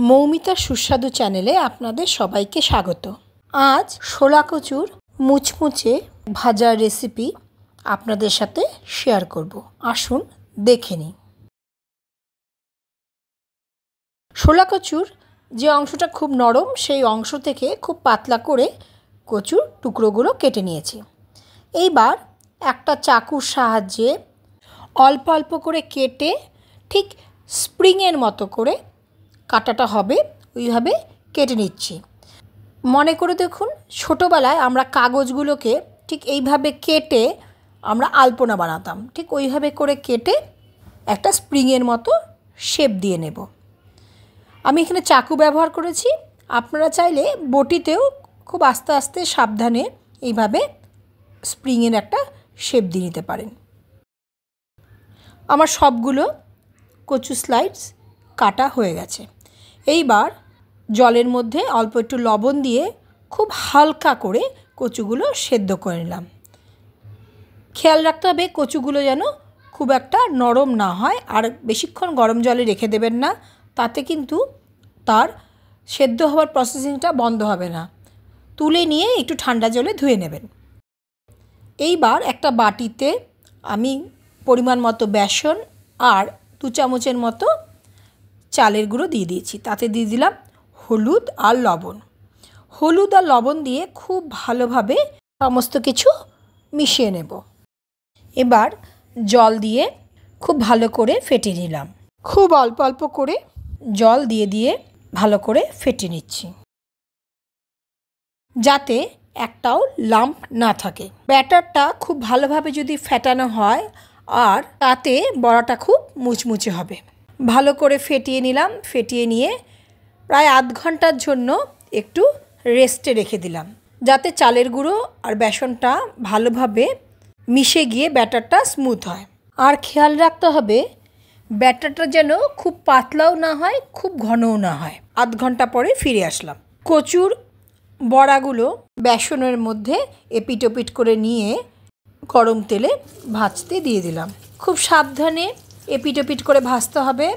মৌমিতা সুস্বাদু চ্যানেলে আপনাদের সবাইকে স্বাগত। আজ শোলা কচুর মুচমুচে ভাজার রেসিপি আপনাদের সাথে শেয়ার করব। আসুন দেখে নিই। শোলা কচুর যে অংশটা খুব নরম সেই অংশ থেকে খুব পাতলা করে কচুর টুকরোগুলো কেটে নিয়েছি। এইবার একটা চাকুর সাহায্যে অল্প অল্প করে কেটে ঠিক স্প্রিংয়ের মতো করে কাটাটা হবে ওইভাবে কেটে নিচ্ছি। মনে করে দেখুন, ছোটোবেলায় আমরা কাগজগুলোকে ঠিক এইভাবে কেটে আমরা আলপনা বানাতাম, ঠিক ওইভাবে করে কেটে একটা স্প্রিংয়ের মতো শেপ দিয়ে নেব। আমি এখানে চাকু ব্যবহার করেছি, আপনারা চাইলে বটিতেও খুব আস্তে আস্তে সাবধানে এইভাবে স্প্রিংয়ের একটা শেপ দিয়ে নিতে পারেন। আমার সবগুলো কচু স্লাইডস কাটা হয়ে গেছে। এইবার জলের মধ্যে অল্প একটু লবণ দিয়ে খুব হালকা করে কচুগুলো সেদ্ধ করে নিলাম। খেয়াল রাখতে হবে কচুগুলো যেন খুব একটা নরম না হয়, আর বেশিক্ষণ গরম জলে রেখে দেবেন না, তাতে কিন্তু তার সেদ্ধ হওয়ার প্রসেসিংটা বন্ধ হবে না। তুলে নিয়ে একটু ঠান্ডা জলে ধুয়ে নেবেন। এইবার একটা বাটিতে আমি পরিমাণ মতো বেসন আর 2 চামচের মতো চালের গুঁড়ো দিয়ে দিয়েছি। তাতে দিয়ে দিলাম হলুদ আর লবণ। হলুদ আর লবণ দিয়ে খুব ভালোভাবে সমস্ত কিছু মিশিয়ে নেব। এবার জল দিয়ে খুব ভালো করে ফেটিয়ে নিলাম। খুব অল্প অল্প করে জল দিয়ে দিয়ে ভালো করে ফেটিয়ে নিচ্ছি, যাতে একটাও লাম্প না থাকে। ব্যাটারটা খুব ভালোভাবে যদি ফেটানো হয় আর তাতে বড়াটা খুব মুচমুচে হবে। ভালো করে ফেটিয়ে নিলাম। ফেটিয়ে নিয়ে প্রায় আধ ঘন্টার জন্য একটু রেস্টে রেখে দিলাম, যাতে চালের গুঁড়ো আর বেসনটা ভালোভাবে মিশে গিয়ে ব্যাটারটা স্মুথ হয়। আর খেয়াল রাখতে হবে ব্যাটারটা যেন খুব পাতলাও না হয়, খুব ঘনও না হয়। আধ ঘন্টা পরে ফিরে আসলাম। কচুর বড়াগুলো বেসনের মধ্যে এপিট ওপিট করে নিয়ে গরম তেলে ভাজতে দিয়ে দিলাম। খুব সাবধানে এপিট ওপিট করে ভাজতে হবে।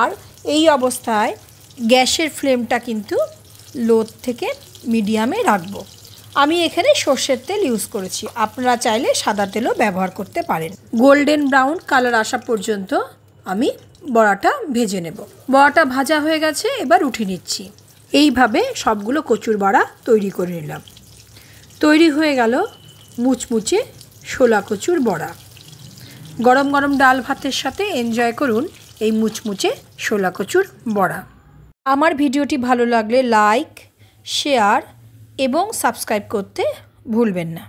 আর এই অবস্থায় গ্যাসের ফ্লেমটা কিন্তু লো থেকে মিডিয়ামে রাখবো। আমি এখানে সর্ষের তেল ইউজ করেছি, আপনারা চাইলে সাদা তেলও ব্যবহার করতে পারেন। গোল্ডেন ব্রাউন কালার আসা পর্যন্ত আমি বড়াটা ভেজে নেব। বড়াটা ভাজা হয়ে গেছে, এবার উঠিয়ে নিচ্ছি। এইভাবে সবগুলো কচুর বড়া তৈরি করে নিলাম। তৈরি হয়ে গেল মুচমুচে শোলা কচুর বড়া। গরম গরম ডাল ভাতের সাথে এনজয় করুন এই মুচমুচে শোলা কচুর বড়া। আমার ভিডিওটি ভালো লাগলে লাইক, শেয়ার এবং সাবস্ক্রাইব করতে ভুলবেন না।